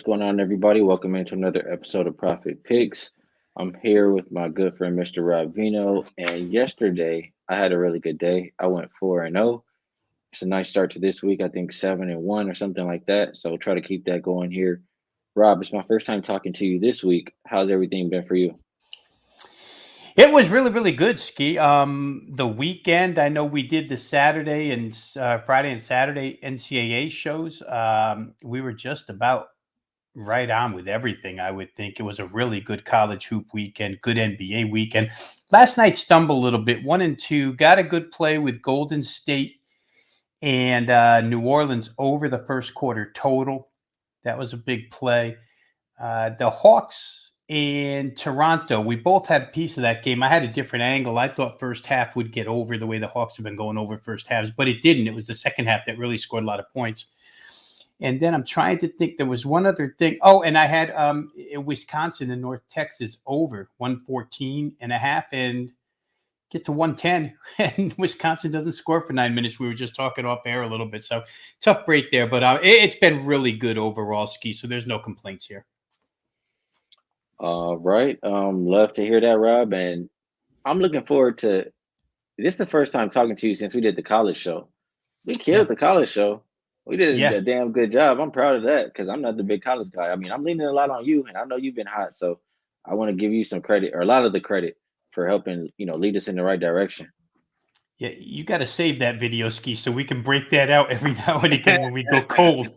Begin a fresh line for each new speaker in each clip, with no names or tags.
what's going on, everybody? Welcome into another episode of Profit Picks. I'm here with my good friend, Mr. Rob Veno. And yesterday, I had a really good day. I went 4-0. It's a nice start to this week. I think 7-1 or something like that. So try to keep that going here. Rob, it's my first time talking to you this week. How's everything been for you?
It was really, really good, Ski. The weekend, I know we did the Saturday and Friday and Saturday NCAA shows. We were just about right on with everything, I would think. It was a really good college hoop weekend, good NBA weekend. Last night stumbled a little bit, 1-2. Got a good play with Golden State and New Orleans over the first quarter total. That was a big play. The Hawks and Toronto, we both had a piece of that game. I had a different angle. I thought first half would get over the way the Hawks have been going over first halves, but it didn't. It was the second half that really scored a lot of points. And then I'm trying to think. There was one other thing. Oh, and I had Wisconsin and North Texas over 114 and a half and get to 110. And Wisconsin doesn't score for 9 minutes. We were just talking off air a little bit. So tough break there, but it's been really good overall, Ski. So there's no complaints here.
All right. Love to hear that, Rob. And I'm looking forward to this is the first time talking to you since we did the college show. We
Yeah.
killed the college show. We did
Yeah.
a damn good job. I'm proud of that because I'm not the big college guy. I mean, I'm leaning a lot on you, and I know you've been hot, so I want to give you some credit or a lot of the credit for helping, lead us in the right direction.
Yeah, you got to save that video, Ski, so we can break that out every now and again when we go cold,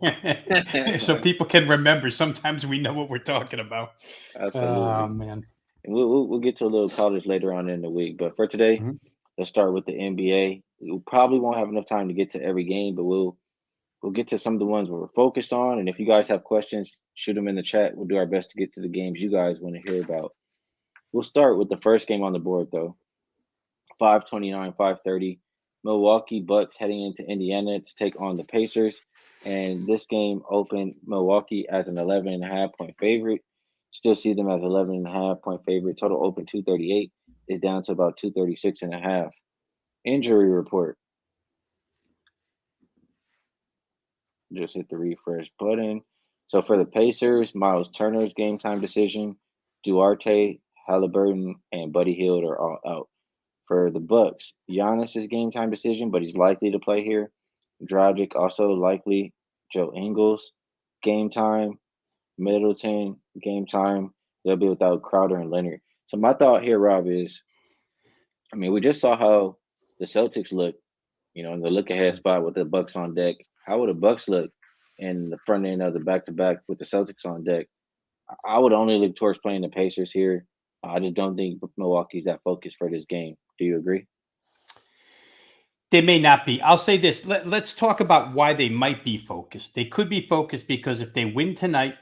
so people can remember. Sometimes we know what we're talking about. Oh
Absolutely.
man.
And we'll get to a little college later on in the week, but for today,
Mhm.
let's start with the NBA. We probably won't have enough time to get to every game, but we'll get to some of the ones we're focused on. And if you guys have questions, shoot them in the chat. We'll do our best to get to the games you guys want to hear about. We'll start with the first game on the board, though. 529, 530. Milwaukee Bucks heading into Indiana to take on the Pacers. And this game opened Milwaukee as an 11.5 point favorite. Still see them as 11.5 point favorite. Total open 238 is down to about 236.5. Injury report. Just hit the refresh button. So for the Pacers, Miles Turner's game time decision, Duarte, Halliburton, and Buddy Hield are all out. For the Bucks, Giannis's game time decision, but he's likely to play here. Dragic also likely. Joe Ingles, game time. Middleton, game time. They'll be without Crowder and Leonard. So my thought here, Rob, is I mean, we just saw how the Celtics look, in the look ahead spot with the Bucks on deck. How would the Bucks look in the front end of the back to back with the Celtics on deck? I would only look towards playing the Pacers here. I just don't think Milwaukee's that focused for this game. Do you agree?
They may not be. I'll say this. Let's talk about why they might be focused. They could be focused because if they win tonight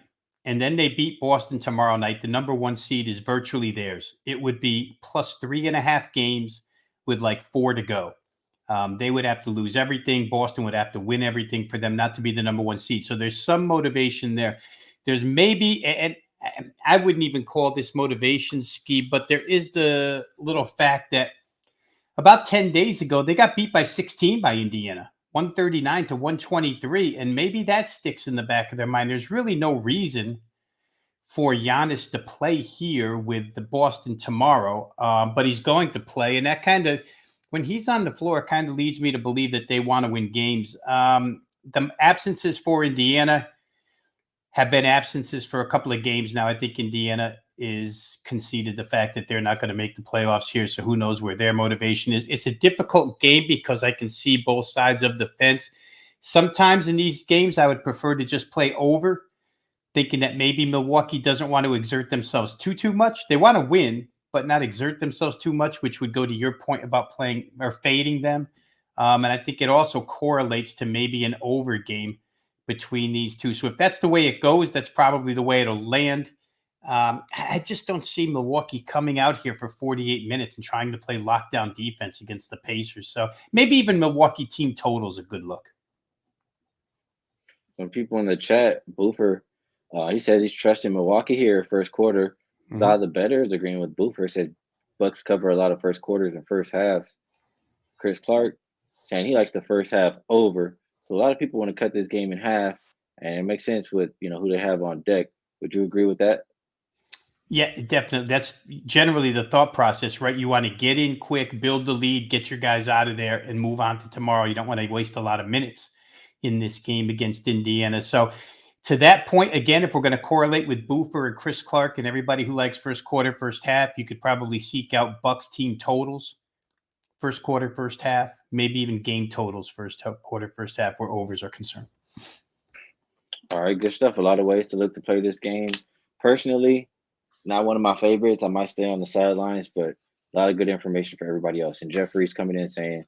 and then they beat Boston tomorrow night, the number one seed is virtually theirs. It would be plus 3.5 games with like 4 to go. They would have to lose everything. Boston would have to win everything for them not to be the number one seed. So there's some motivation there. There's maybe, and I wouldn't even call this motivation, Ski, but there is the little fact that about 10 days ago, they got beat by 16 by Indiana, 139 to 123. And maybe that sticks in the back of their mind. There's really no reason for Giannis to play here with the Boston tomorrow, but he's going to play. And that kind of, when he's on the floor, kind of leads me to believe that they want to win games. The absences for Indiana have been absences for a couple of games now. I think Indiana is conceded the fact that they're not going to make the playoffs here. So who knows where their motivation is. It's a difficult game because I can see both sides of the fence. Sometimes in these games, I would prefer to just play over, thinking that maybe Milwaukee doesn't want to exert themselves too much. They want to win, but not exert themselves too much, which would go to your point about playing or fading them. And I think it also correlates to maybe an over game between these two. So if that's the way it goes, that's probably the way it'll land. I just don't see Milwaukee coming out here for 48 minutes and trying to play lockdown defense against the Pacers. So maybe even Milwaukee team total is a good look.
Some people in the chat, Boofer, he says he's trusting Milwaukee here first quarter.
Mm-hmm.
Saw the betters agreeing with Boofer. Said Bucks cover a lot of first quarters and first halves. Chris Clark saying he likes the first half over. So a lot of people want to cut this game in half and it makes sense with who they have on deck. Would you agree with that?
Yeah, definitely. That's generally the thought process, right? You want to get in quick, build the lead, get your guys out of there, and move on to tomorrow. You don't want to waste a lot of minutes in this game against Indiana. So, to that point, again, if we're going to correlate with Boofer and Chris Clark and everybody who likes first quarter, first half, you could probably seek out Bucks team totals, first quarter, first half, maybe even game totals, quarter, first half, where overs are concerned.
All right, good stuff. A lot of ways to look to play this game. Personally, not one of my favorites. I might stay on the sidelines, but a lot of good information for everybody else. And Jeffrey's coming in saying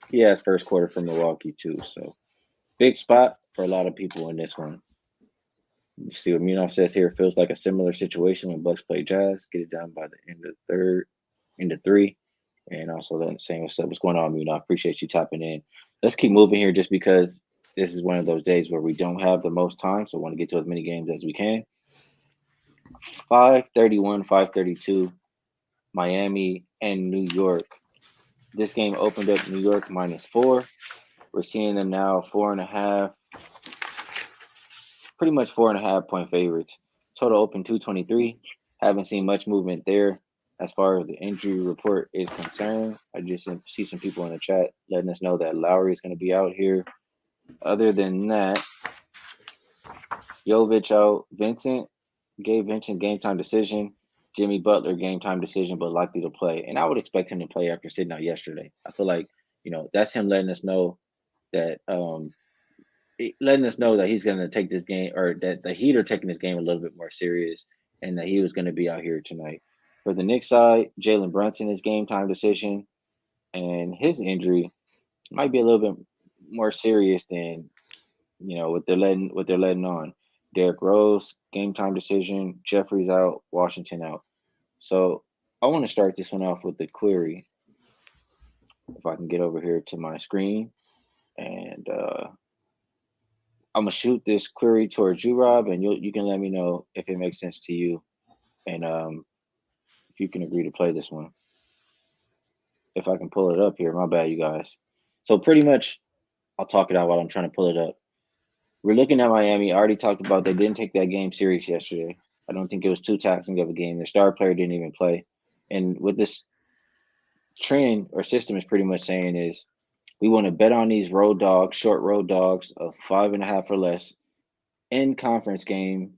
he has first quarter for Milwaukee too. So big spot for a lot of people in this one. Let's see what Munaf says here. Feels like a similar situation when Bucks play Jazz. Get it done by the end of third, end of three. And also then saying what's up, what's going on, Munaf? Appreciate you tapping in. Let's keep moving here just because this is one of those days where we don't have the most time. So I want to get to as many games as we can. 5:31, 5:32, Miami and New York. This game opened up New York -4. We're seeing them now 4.5, pretty much 4.5 point favorites. Total open 223. Haven't seen much movement there as far as the injury report is concerned. I just see some people in the chat letting us know that Lowry is going to be out here. Other than that, Jovic out, Gabe Vincent game time decision, Jimmy Butler game time decision, but likely to play. And I would expect him to play after sitting out yesterday. I feel like that's him letting us know that he's going to take this game, or that the Heat are taking this game a little bit more serious, and that he was going to be out here tonight. For the Knicks side, Jalen Brunson is game time decision, and his injury might be a little bit more serious than what they're letting on. Derrick Rose game time decision, Jeffrey's out, Washington out. So I want to start this one off with the query. If I can get over here to my screen, and I'm gonna shoot this query towards you, Rob, and you can let me know if it makes sense to you, and if you can agree to play this one. If I can pull it up here, my bad, you guys. So pretty much, I'll talk it out while I'm trying to pull it up. We're looking at Miami. I already talked about they didn't take that game serious yesterday. I don't think it was too taxing of a game. Their star player didn't even play, and what this trend or system is pretty much saying is we want to bet on these road dogs, short road dogs of 5.5 or less in conference game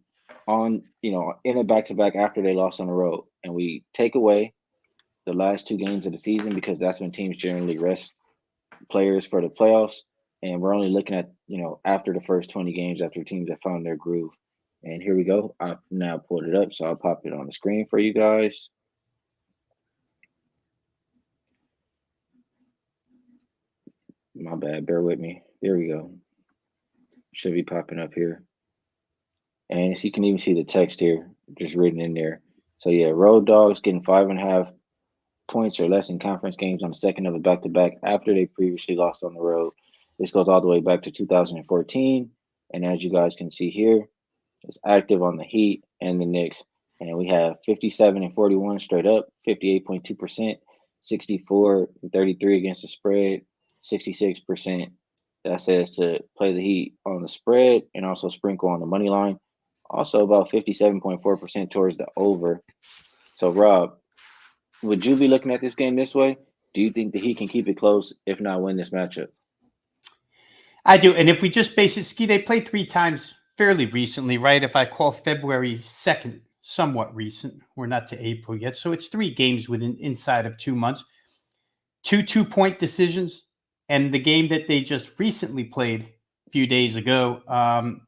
on in a back-to-back after they lost on the road, and we take away the last 2 games of the season because that's when teams generally rest players for the playoffs, and we're only looking at after the first 20 games after teams have found their groove. And here we go. I've now pulled it up, so I'll pop it on the screen for you guys. My bad, bear with me. There we go. Should be popping up here. And as you can even see the text here, just written in there. So yeah, road dogs getting 5.5 points or less in conference games on the second of a back-to-back after they previously lost on the road. This goes all the way back to 2014. And as you guys can see here, it's active on the Heat and the Knicks. And we have 57 and 41 straight up, 58.2%, 64 and 33 against the spread, 66%. That says to play the Heat on the spread and also sprinkle on the money line. Also about 57.4% towards the over. So Rob, would you be looking at this game this way? Do you think the Heat can keep it close, if not win this matchup?
I do. And if we just base it, Skee, they played 3 times fairly recently, right? If I call February 2nd somewhat recent, we're not to April yet. So it's 3 games within inside of 2 months. 2 2-point decisions. And the game that they just recently played a few days ago,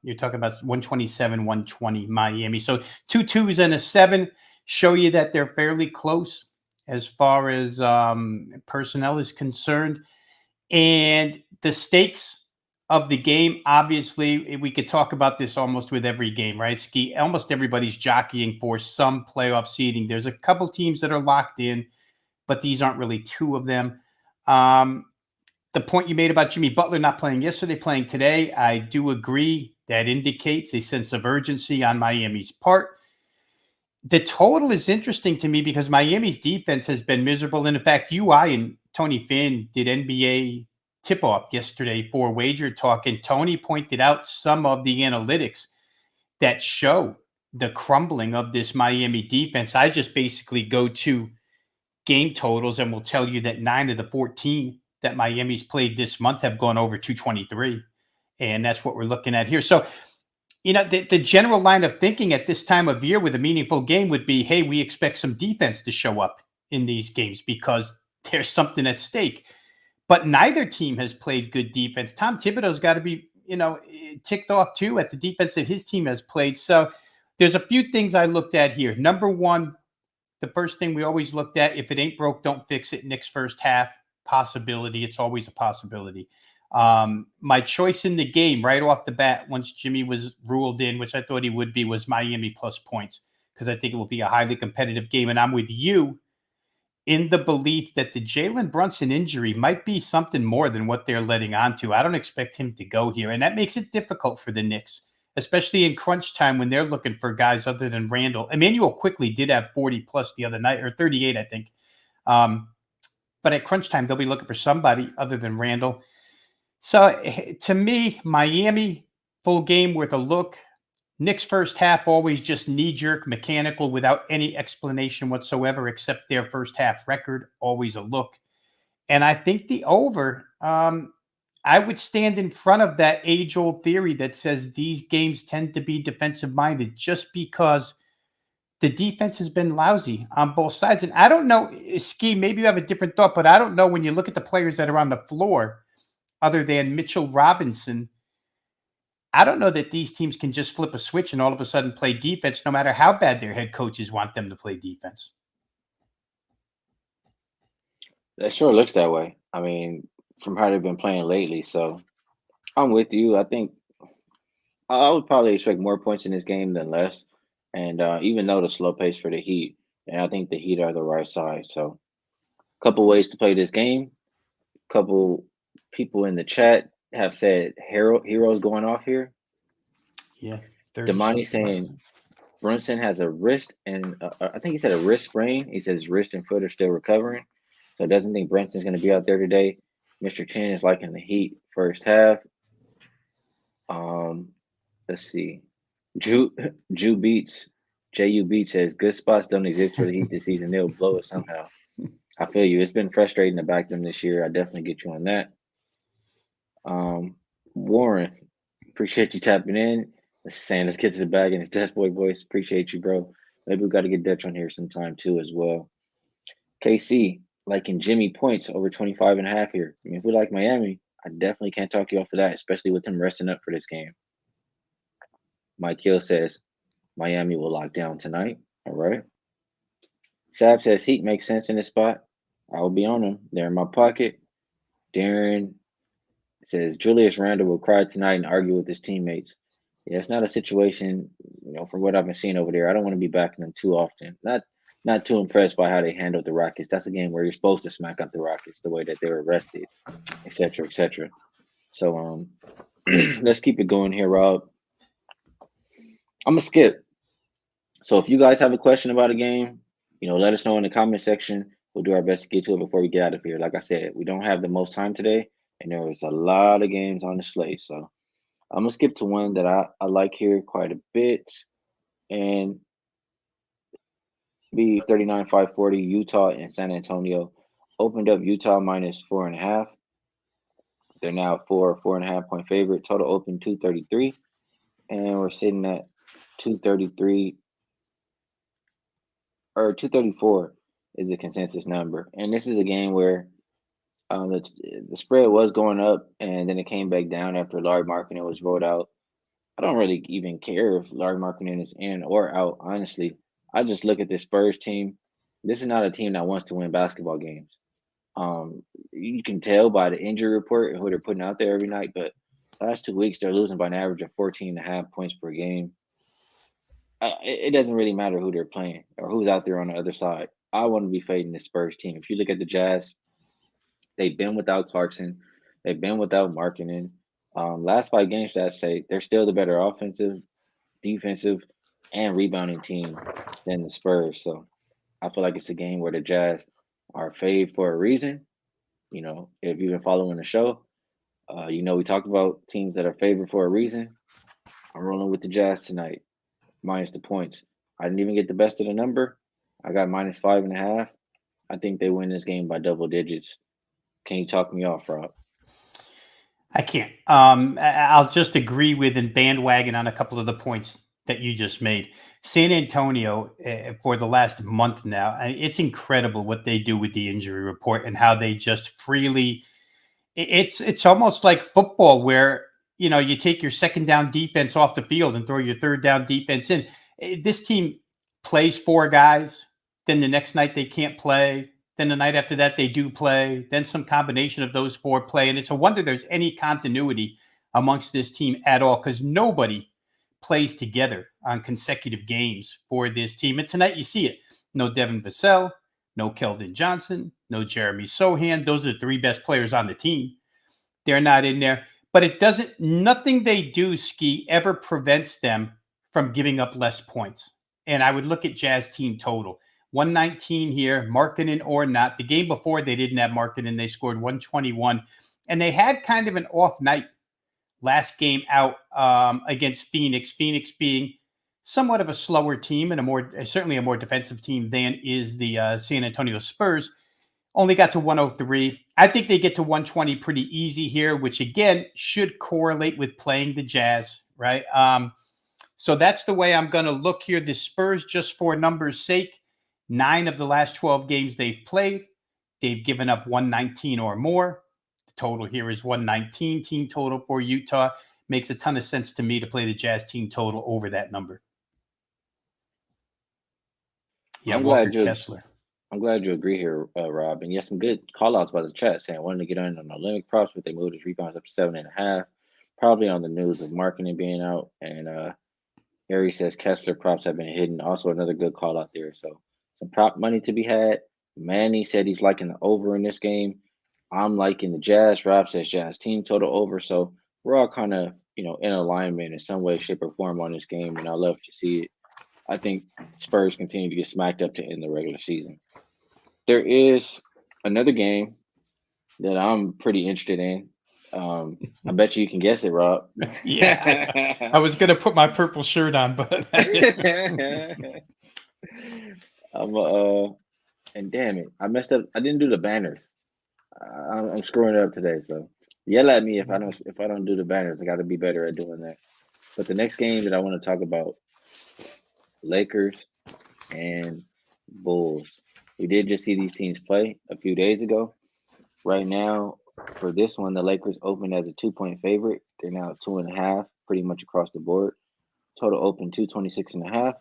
you're talking about 127-120 Miami. So 2 2s and a 7 show you that they're fairly close as far as personnel is concerned. And the stakes of the game, obviously, we could talk about this almost with every game, right, Skee? Almost everybody's jockeying for some playoff seeding. There's a couple teams that are locked in, but these aren't really 2 of them. The point you made about Jimmy Butler not playing yesterday, playing today, I do agree. That indicates a sense of urgency on Miami's part. The total is interesting to me because Miami's defense has been miserable. And in fact, I and Tony Finn did NBA tip-off yesterday for Wager Talk, and Tony pointed out some of the analytics that show the crumbling of this Miami defense. I just basically go to game totals and will tell you that 9 of the 14 that Miami's played this month have gone over 223. And that's what we're looking at here. So, the general line of thinking at this time of year with a meaningful game would be, hey, we expect some defense to show up in these games because there's something at stake. But neither team has played good defense. Tom Thibodeau's got to be, ticked off too at the defense that his team has played. So there's a few things I looked at here. Number one, the first thing we always looked at, if it ain't broke, don't fix it. Knicks first half, possibility. It's always a possibility. My choice in the game right off the bat, once Jimmy was ruled in, which I thought he would be, was Miami plus points, because I think it will be a highly competitive game. And I'm with you in the belief that the Jalen Brunson injury might be something more than what they're letting on to. I don't expect him to go here. And that makes it difficult for the Knicks, especially in crunch time when they're looking for guys other than Randall. Emmanuel quickly did have 40 plus the other night, or 38, I think. But at crunch time, they'll be looking for somebody other than Randall. So to me, Miami, full game worth a look. Knicks first half, always just knee-jerk, mechanical, without any explanation whatsoever, except their first half record, always a look. And I think the over, I would stand in front of that age-old theory that says these games tend to be defensive-minded just because the defense has been lousy on both sides. And I don't know, Skee, maybe you have a different thought, but I don't know when you look at the players that are on the floor, other than Mitchell Robinson, I don't know that these teams can just flip a switch and all of a sudden play defense, no matter how bad their head coaches want them to play defense.
That sure looks that way. I mean, from how they've been playing lately. So I'm with you. I think I would probably expect more points in this game than less. And even though the slow pace for the Heat, and I think the Heat are the right side. So a couple ways to play this game. A couple people in the chat have said heroes going off here.
Yeah.
Damani saying Brunson has a wrist and I think he said a wrist sprain. He says his wrist and foot are still recovering. So doesn't think Brunson's going to be out there today. Mr. Chin is liking the Heat first half. Let's see. Ju Beats JU Beats says good spots don't exist for the Heat this season. They'll blow it somehow. I feel you. It's been frustrating to back them this year. I definitely get you on that. Warren, appreciate you tapping in. Saying let's get to the bag in his Dutch boy voice. Appreciate you, bro. Maybe we got to get Dutch on here sometime too as well. KC, liking Jimmy points over 25.5 here. I mean, if we like Miami, I definitely can't talk you off of that, especially with him resting up for this game. Mike Hill says Miami will lock down tonight. All right. Sab says Heat makes sense in this spot. I will be on them. They're in my pocket. Darren says Julius Randle will cry tonight and argue with his teammates. Yeah, it's not a situation, from what I've been seeing over there. I don't want to be backing them too often. Not too impressed by how they handled the Rockets. That's a game where you're supposed to smack up the Rockets the way that they were rested, et cetera, et cetera. So let's keep it going here, Rob. I'm gonna skip. So if you guys have a question about a game, let us know in the comment section. We'll do our best to get to it before we get out of here. Like I said, we don't have the most time today, and there is a lot of games on the slate. So I'm gonna skip to one that I like here quite a bit, and be 39-540 Utah and San Antonio. Opened up Utah minus 4.5. They're now 4.5 point favorite. Total open 233, and we're sitting at 233 or 234 is the consensus number. And this is a game where the spread was going up, and then it came back down after Larry Markkinen was rolled out. I don't really even care if Larry Markkinen is in or out, honestly. I just look at this Spurs team. This is not a team that wants to win basketball games. You can tell by the injury report and who they're putting out there every night, but last 2 weeks they're losing by an average of 14.5 points per game. It doesn't really matter who they're playing or who's out there on the other side. I want to be fading the Spurs team. If you look at the Jazz, they've been without Clarkson. They've been without Markkinen. Last 5 games, that say they're still the better offensive, defensive, and rebounding team than the Spurs. So I feel like it's a game where the Jazz are fade for a reason. If you've been following the show, We talked about teams that are favored for a reason. I'm rolling with the Jazz tonight, minus the points. I didn't even get the best of the number. I got minus 5.5. I think they win this game by double digits. Can you talk me off, Rob?
I can't. I'll just agree with and bandwagon on a couple of the points that you just made. San Antonio, for the last month now, it's incredible what they do with the injury report and how they just freely. It's almost like football where you take your second down defense off the field and throw your third down defense in. This team plays four guys, then the next night they can't play. Then the night after that, they do play. Then some combination of those four play. And it's a wonder there's any continuity amongst this team at all because nobody plays together on consecutive games for this team. And tonight you see it. No Devin Vassell, no Keldon Johnson, no Jeremy Sohan. Those are the three best players on the team. They're not in there. But nothing they do, Skee, ever prevents them from giving up less points. And I would look at Jazz team total. 119 here, Markkanen or not. The game before they didn't have Markkanen. They scored 121. And they had kind of an off night last game out against Phoenix. Phoenix being somewhat of a slower team and certainly a more defensive team than is the San Antonio Spurs. Only got to 103. I think they get to 120 pretty easy here, which again should correlate with playing the Jazz, right? So that's the way I'm going to look here. The Spurs, just for numbers' sake, 9 of the last 12 games they've played, they've given up 119 or more. The total here is 119 team total for Utah. Makes a ton of sense to me to play the Jazz team total over that number. Yeah,
I'm
Walker
glad you
Kessler.
I'm glad you agree here, Rob. And yes, some good call outs by the chat saying wanting to get on the Olympic props, but they moved his rebounds up to 7.5. Probably on the news of marketing being out. And Harry says Kessler props have been hidden. Also another good call out there. So some prop money to be had. Manny said he's liking the over in this game. I'm liking the Jazz. Rob says Jazz team total over. So we're all kind of, in alignment in some way, shape, or form on this game. And I love to see it. I think Spurs continue to get smacked up to end the regular season. There is another game that I'm pretty interested in. I bet you can guess it, Rob.
Yeah, I was going to put my purple shirt on, but
I'm and damn it, I messed up. I didn't do the banners. I'm screwing it up today, so yell at me if I don't do the banners. I got to be better at doing that. But the next game that I want to talk about, Lakers and Bulls. We did just see these teams play a few days ago. Right now, for this one, the Lakers opened as a 2-point favorite. They're now at 2.5, pretty much across the board. Total open 226.5,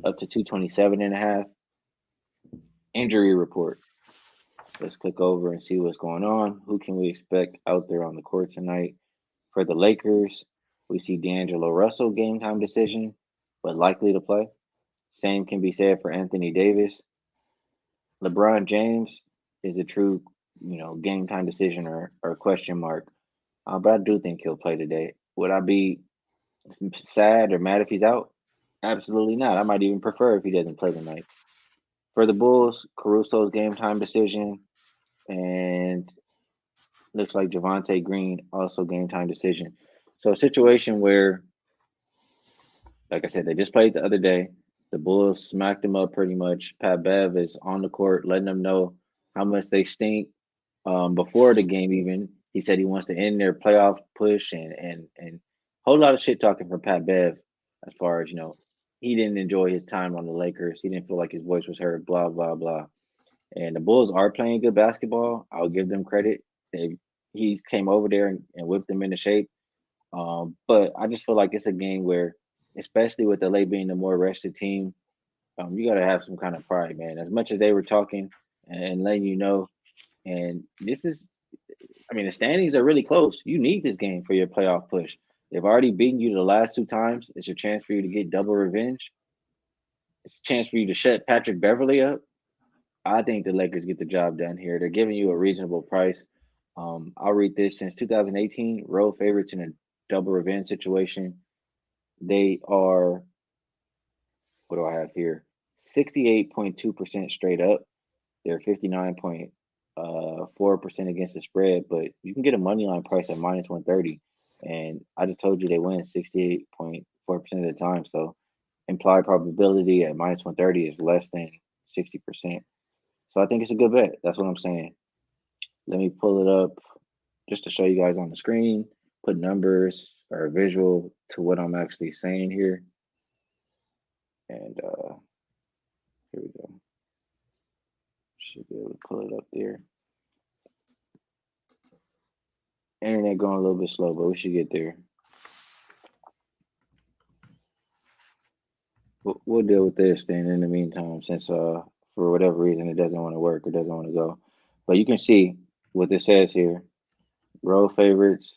up to 227.5. Injury report. Let's click over and see what's going on. Who can we expect out there on the court tonight? For the Lakers, we see D'Angelo Russell, game time decision, but likely to play. Same can be said for Anthony Davis. LeBron James is a true, game time decision or question mark. But I do think he'll play today. Would I be sad or mad if he's out? Absolutely not. I might even prefer if he doesn't play tonight. For the Bulls, Caruso's game time decision, and looks like Javante Green also game time decision. So a situation where, like I said, they just played the other day. The Bulls smacked them up pretty much. Pat Bev is on the court, letting them know how much they stink. Before the game, even he said he wants to end their playoff push and a whole lot of shit talking from Pat Bev as far as he didn't enjoy his time on the Lakers. He didn't feel like his voice was heard. Blah blah blah. And the Bulls are playing good basketball. I'll give them credit. He came over there and whipped them into shape. But I just feel like it's a game where, especially with LA being the more rested team, you got to have some kind of pride, man. As much as they were talking and letting you know, and this is, I mean, the standings are really close. You need this game for your playoff push. They've already beaten you the last two times. It's a chance for you to get double revenge. It's a chance for you to shut Patrick Beverly up. I think the Lakers get the job done here. They're giving you a reasonable price. I'll read this. Since 2018, road favorites in a double revenge situation. They are, what do I have here? 68.2% straight up. They're 59.0% 4% against the spread, but you can get a money line price at -130. And I just told you they win 68.4% of the time. So implied probability at -130 is less than 60%. So I think it's a good bet. That's what I'm saying. Let me pull it up just to show you guys on the screen, put numbers or a visual to what I'm actually saying here. And here we go. Should be able to pull it up there. Internet going a little bit slow, but we should get there. We'll deal with this then in the meantime, since for whatever reason it doesn't want to work or doesn't want to go. But you can see what this says here. Road favorites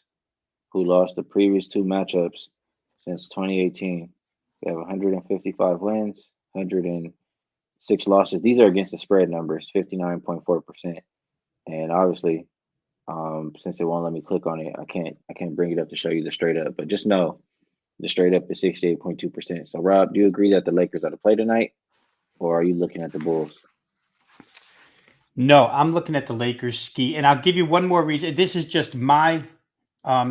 who lost the previous two matchups since 2018. They have 155 wins, 106 losses. These are against the spread numbers, 59.4%. And obviously, since it won't let me click on it, I can't bring it up to show you the straight up. But just know the straight up is 68.2%. So Rob, do you agree that the Lakers are to play tonight, or are you looking at the Bulls?
No, I'm looking at the Lakers, Skee, and I'll give you one more reason. This is just my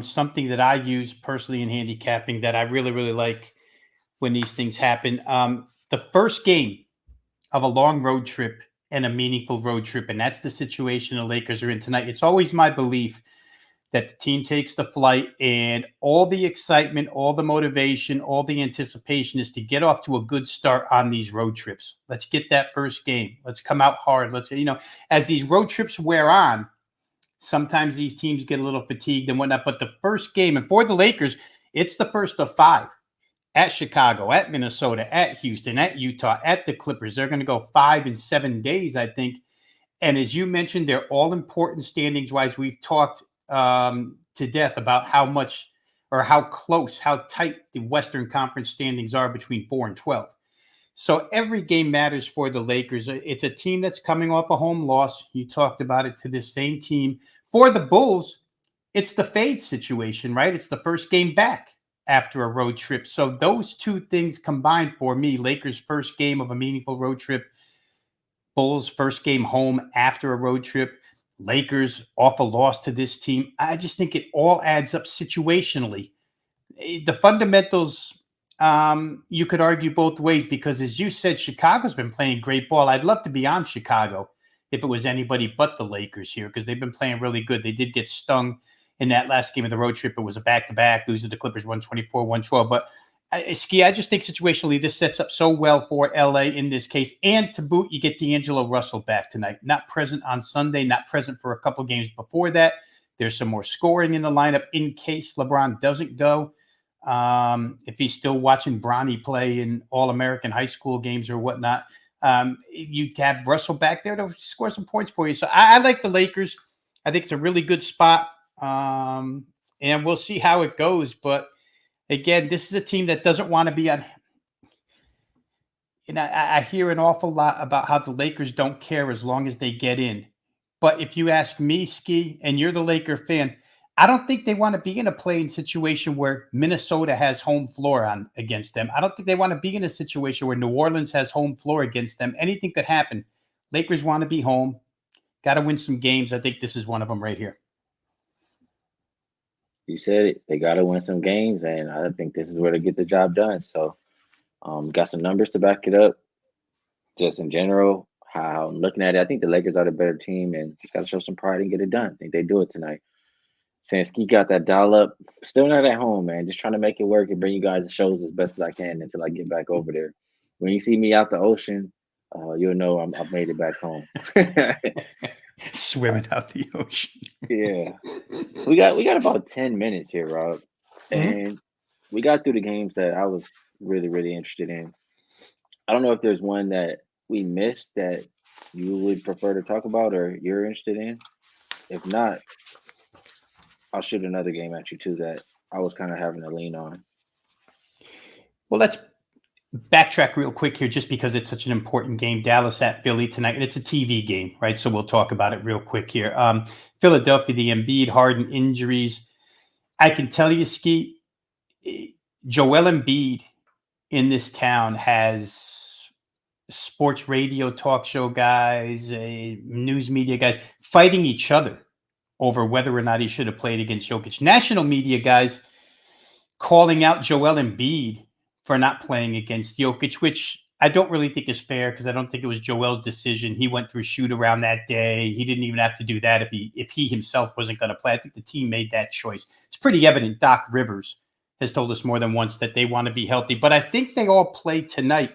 something that I use personally in handicapping that I really, really like when these things happen. The first game of a long road trip and a meaningful road trip, and that's the situation the Lakers are in tonight. It's always my belief that the team takes the flight and all the excitement, all the motivation, all the anticipation is to get off to a good start on these road trips. Let's get that first game. Let's come out hard. Let's, as these road trips wear on, sometimes these teams get a little fatigued and whatnot. But the first game, and for the Lakers, it's the first of 5 at Chicago, at Minnesota, at Houston, at Utah, at the Clippers. They're going to go 5 in 7 days, I think. And as you mentioned, they're all important standings wise. We've talked to death about how much or how close, how tight the Western Conference standings are between 4 and 12. So every game matters for the Lakers. It's a team that's coming off a home loss. You talked about it, to this same team. For the Bulls, it's the fade situation, right? It's the first game back after a road trip. So those two things combined for me, Lakers' first game of a meaningful road trip, Bulls' first game home after a road trip, Lakers off a loss to this team. I just think it all adds up situationally. The fundamentals, you could argue both ways because, as you said, Chicago's been playing great ball. I'd love to be on Chicago if it was anybody but the Lakers here because they've been playing really good. They did get stung in that last game of the road trip. It was a back-to-back, losing to the Clippers 124-112. But Skee, I just think situationally this sets up so well for LA in this case. And to boot, you get D'Angelo Russell back tonight. Not present on Sunday, not present for a couple games before that. There's some more scoring in the lineup in case LeBron doesn't go. If he's still watching Bronny play in All-American high school games or whatnot, you have Russell back there to score some points for you. So I like the Lakers. I think it's a really good spot. And we'll see how it goes. But again, this is a team that doesn't want to be on. And I hear an awful lot about how the Lakers don't care as long as they get in. But if you ask me, Skee, and you're the Laker fan, I don't think they want to be in a playing situation where Minnesota has home floor on against them. I don't think they want to be in a situation where New Orleans has home floor against them. Anything could happen. Lakers want to be home. Got to win some games. I think this is one of them right here.
You said it. They got to win some games, and I think this is where they get the job done. So, got some numbers to back it up. Just in general, how I'm looking at it, I think the Lakers are the better team, and just got to show some pride and get it done. I think they do it tonight. Since Skee got that dial up, still not at home, man. Just trying to make it work and bring you guys the shows as best as I can until I get back over there. When you see me out the ocean, you'll know I've made it back home.
Swimming out the ocean.
Yeah, we got about 10 minutes here, Rob, and we got through the games that I was really interested in. I don't know if there's one that we missed that you would prefer to talk about or you're interested in. If not, I'll shoot another game at you too that I was kind of having to lean on.
Well, let's backtrack real quick here just because it's such an important game. Dallas at Philly tonight, and it's a TV game, right? So we'll talk about it real quick here. Philadelphia, the Embiid, Harden injuries. I can tell you, Skee, Joel Embiid in this town has sports radio talk show guys, news media guys fighting each other over whether or not he should have played against Jokic. National media guys calling out Joel Embiid for not playing against Jokic, which I don't really think is fair because I don't think it was Joel's decision. He went through shoot around that day. He didn't even have to do that if he himself wasn't going to play. I think the team made that choice. It's pretty evident. Doc Rivers has told us more than once that they want to be healthy, but I think they all play tonight.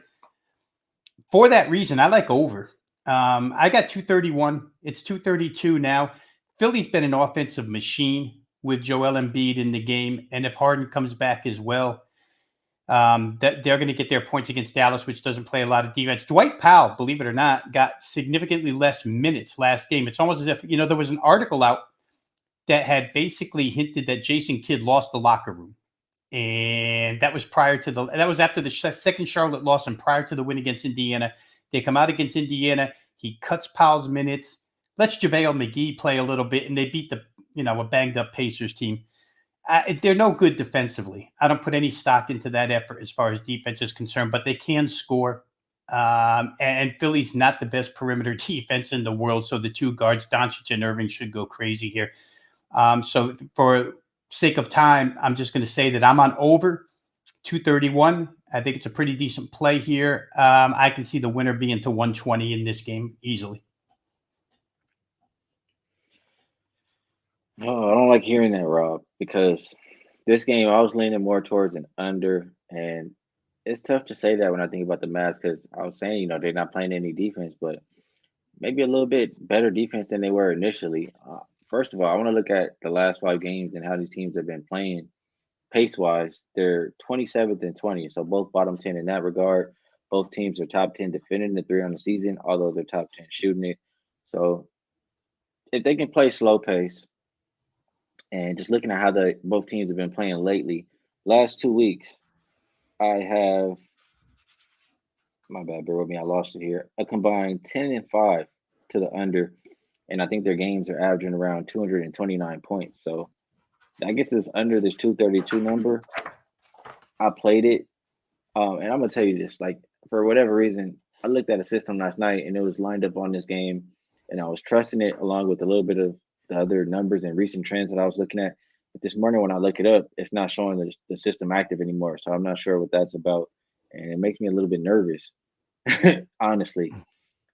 For that reason, I like over. I got 231. It's 232 now. Philly's been an offensive machine with Joel Embiid in the game, and if Harden comes back as well, that they're going to get their points against Dallas, which doesn't play a lot of defense. Dwight Powell, believe it or not, got significantly less minutes last game. It's almost as if, there was an article out that had basically hinted that Jason Kidd lost the locker room. And that was that was after the second Charlotte loss and prior to the win against Indiana. They come out against Indiana. He cuts Powell's minutes, lets JaVale McGee play a little bit, and they beat a banged up Pacers team. They're no good defensively. I don't put any stock into that effort as far as defense is concerned, but they can score. And Philly's not the best perimeter defense in the world, so the two guards, Doncic and Irving, should go crazy here. So for sake of time, I'm just going to say that I'm on over 231. I think it's a pretty decent play here. I can see the winner being to 120 in this game easily.
Oh, I don't like hearing that, Rob, because this game I was leaning more towards an under, and it's tough to say that when I think about the Mavs because I was saying, they're not playing any defense, but maybe a little bit better defense than they were initially. First of all, I want to look at the last 5 games and how these teams have been playing pace-wise. They're 27th and 20th, so both bottom 10 in that regard. Both teams are top 10 defending the three on the season, although they're top 10 shooting it. So if they can play slow pace, and just looking at how both teams have been playing lately, last 2 weeks, I have my bad, bear with me, I lost it here. A combined 10-5 to the under, and I think their games are averaging around 229 points. So I get this under this 232 number. I played it, and I'm gonna tell you this: like for whatever reason, I looked at a system last night, and it was lined up on this game, and I was trusting it along with a little bit of the other numbers and recent trends that I was looking at. But this morning, when I look it up, it's not showing the system active anymore. So I'm not sure what that's about, and it makes me a little bit nervous, honestly.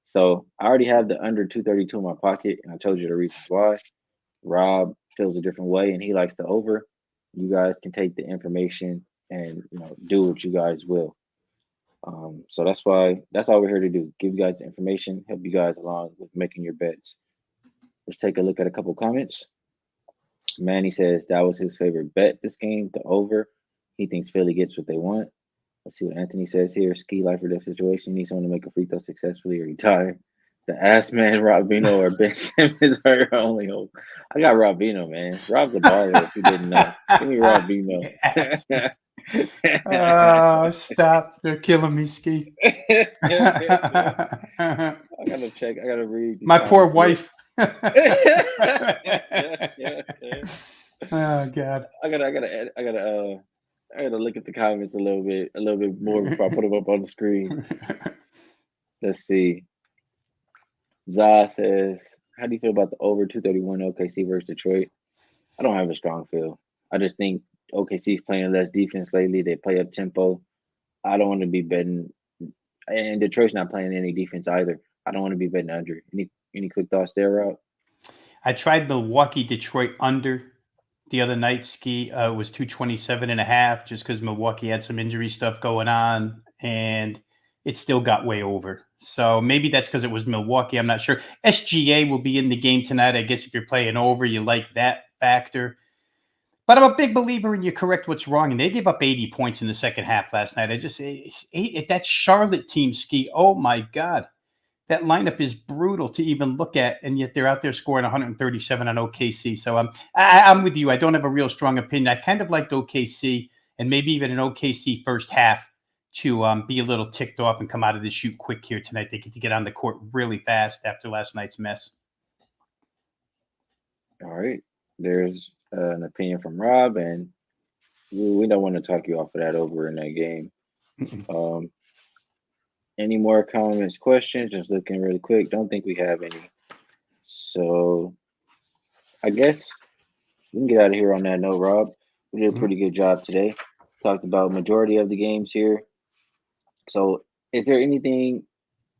So I already have the under 232 in my pocket, and I told you the reasons why. Rob feels a different way, and he likes the over. You guys can take the information and do what you guys will. So that's all we're here to do. Give you guys the information, help you guys along with making your bets. Let's take a look at a couple comments. Manny says that was his favorite bet this game, the over. He thinks Philly gets what they want. Let's see what Anthony says here. Skee life or death situation. Need someone to make a free throw successfully or retire. The ass man, Rob Veno or Ben Simmons are your only hope. I got Rob Veno, man. Rob's a baller if you didn't know. Give me Rob Veno.
Stop. They're killing me, Skee.
I gotta check. I gotta read.
My poor wife. Oh God.
I gotta look at the comments a little bit more before I put them up on the screen. Let's see. Zah says, how do you feel about the over 231 OKC versus Detroit? I don't have a strong feel. I just think OKC's playing less defense lately. They play up tempo. I don't want to be betting, and Detroit's not playing any defense either. I don't want to be betting under. Any quick thoughts there, Rob?
I tried Milwaukee Detroit under the other night. Skee it was 227.5 just because Milwaukee had some injury stuff going on, and it still got way over. So maybe that's because it was Milwaukee. I'm not sure. SGA will be in the game tonight. I guess if you're playing over, you like that factor. But I'm a big believer in you correct what's wrong. And they gave up 80 points in the second half last night. That Charlotte team, Skee, oh my God. That lineup is brutal to even look at, and yet they're out there scoring 137 on OKC. So I'm with you. I don't have a real strong opinion. I kind of liked OKC and maybe even an OKC first half to be a little ticked off and come out of the shoot quick here tonight. They get to get on the court really fast after last night's mess.
All right. There's an opinion from Rob, and we don't want to talk you off of that over in that game. Any more comments, questions? Just looking really quick. Don't think we have any. So I guess we can get out of here on that note, Rob. We did a
Mhm.
pretty good job today. Talked about majority of the games here. So is there anything,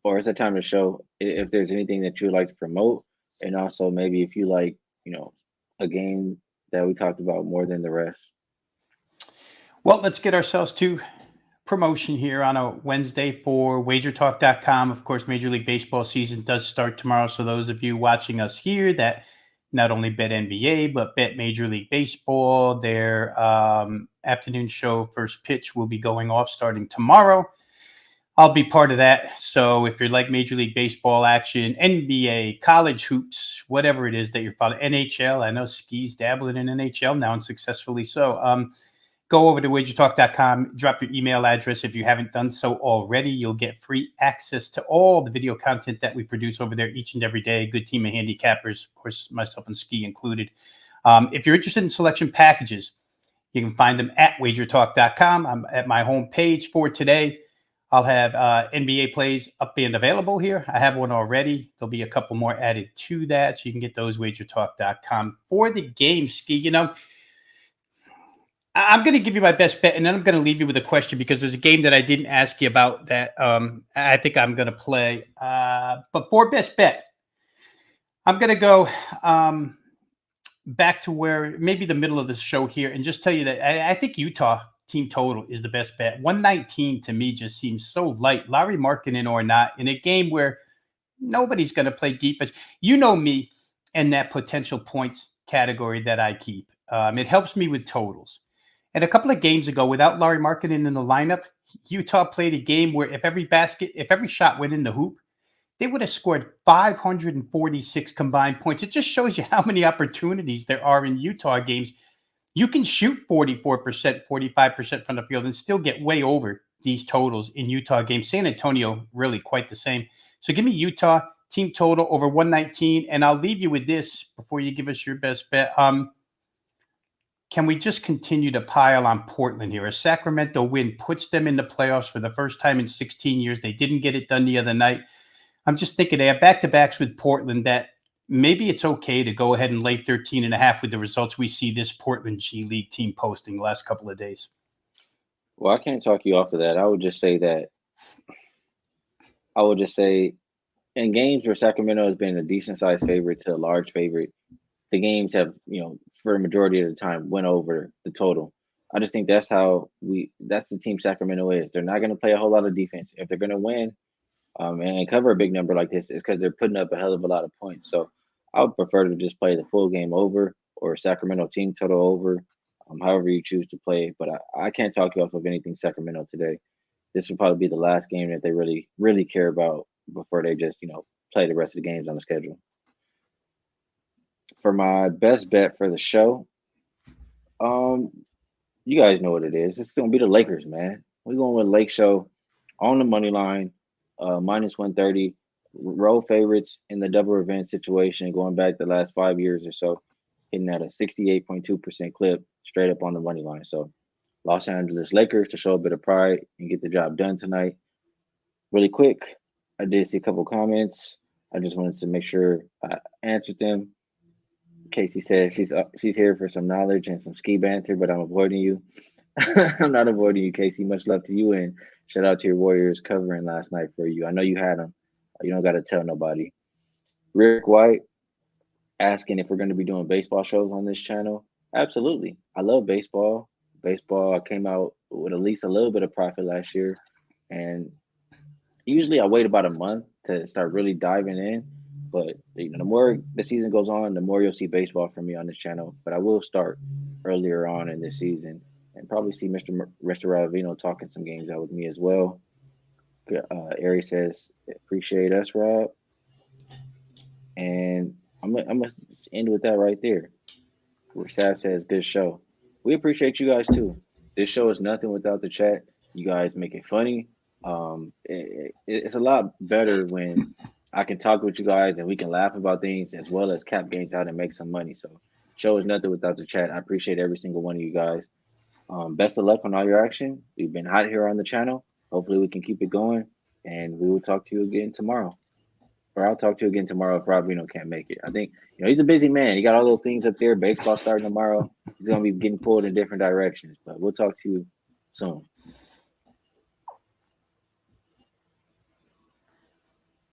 or is it time to show if there's anything that you would like to promote, and also maybe if you like, you know, a game that we talked about more than the rest.
Well, let's get ourselves to promotion here on a Wednesday for wagertalk.com. Of course, Major League Baseball season does start tomorrow. So, those of you watching us here that not only bet NBA, but bet Major League Baseball, their afternoon show, First Pitch, will be going off starting tomorrow. I'll be part of that. So, if you're like Major League Baseball action, NBA, college hoops, whatever it is that you're following, NHL, I know Skee's dabbling in NHL now and successfully so. Go over to wagertalk.com, drop your email address if you haven't done so already. You'll get free access to all the video content that we produce over there each and every day. Good team of handicappers, of course, myself and Skee included. If you're interested in selection packages, you can find them at wagertalk.com. I'm at my home page for today. I'll have NBA plays up and available here. I have one already. There'll be a couple more added to that. So you can get those wagertalk.com for the game, Skee. I'm going to give you my best bet, and then I'm going to leave you with a question because there's a game that I didn't ask you about that I think I'm going to play. But for best bet, I'm going to go back to where maybe the middle of the show here and just tell you that I think Utah team total is the best bet. 119 to me just seems so light. Larry Markkinen or not, in a game where nobody's going to play defense. You know me and that potential points category that I keep. It helps me with totals. And a couple of games ago, without Larry Markkinen in the lineup, Utah played a game where if every shot went in the hoop, they would have scored 546 combined points. It just shows you how many opportunities there are in Utah games. You can shoot 44%, 45% from the field and still get way over these totals in Utah games. San Antonio, really quite the same. So give me Utah team total over 119. And I'll leave you with this before you give us your best bet. Can we just continue to pile on Portland here? A Sacramento win puts them in the playoffs for the first time in 16 years. They didn't get it done the other night. I'm just thinking they have back-to-backs with Portland that maybe it's okay to go ahead and lay 13.5 with the results we see this Portland G League team posting the last couple of days.
Well, I can't talk you off of that. I would just say in games where Sacramento has been a decent sized favorite to a large favorite, the games have, for a majority of the time went over the total. I just think that's the team Sacramento is. They're not going to play a whole lot of defense. If they're going to win, and cover a big number like this, is because they're putting up a hell of a lot of points. So I would prefer to just play the full game over or Sacramento team total over, however you choose to play it. But I can't talk you off of anything Sacramento today. This will probably be the last game that they really, really care about before they just, play the rest of the games on the schedule. For my best bet for the show, um, you guys know what it is. It's gonna be the Lakers, man. We're going with Lake Show on the money line, minus 130. Road favorites in the double revenge situation, going back the last 5 years or so, hitting at a 68.2% clip straight up on the money line. So Los Angeles Lakers to show a bit of pride and get the job done tonight. Really quick, I did see a couple comments. I just wanted to make sure I answered them. Casey said she's here for some knowledge and some ski banter, but I'm avoiding you. I'm not avoiding you, Casey. Much love to you, and shout out to your Warriors covering last night for you. I know you had them. You don't got to tell nobody. Rick White asking if we're going to be doing baseball shows on this channel. Absolutely. I love baseball. Baseball, I came out with at least a little bit of profit last year, and usually I wait about a month to start really diving in. But the more the season goes on, the more you'll see baseball from me on this channel. But I will start earlier on in this season and probably see Mr. Veno talking some games out with me as well. Ari says, appreciate us, Rob. And I'm gonna end with that right there. Where Sav says, good show. We appreciate you guys too. This show is nothing without the chat. You guys make it funny. It's a lot better when I can talk with you guys and we can laugh about things as well as cap games out and make some money. So, show is nothing without the chat. I appreciate every single one of you guys. Best of luck on all your action. We've been hot here on the channel. Hopefully, we can keep it going. and we will talk to you again tomorrow. Or I'll talk to you again tomorrow if Rob Veno can't make it. I think he's a busy man. He got all those things up there. Baseball starting tomorrow. He's gonna be getting pulled in different directions. But we'll talk to you soon.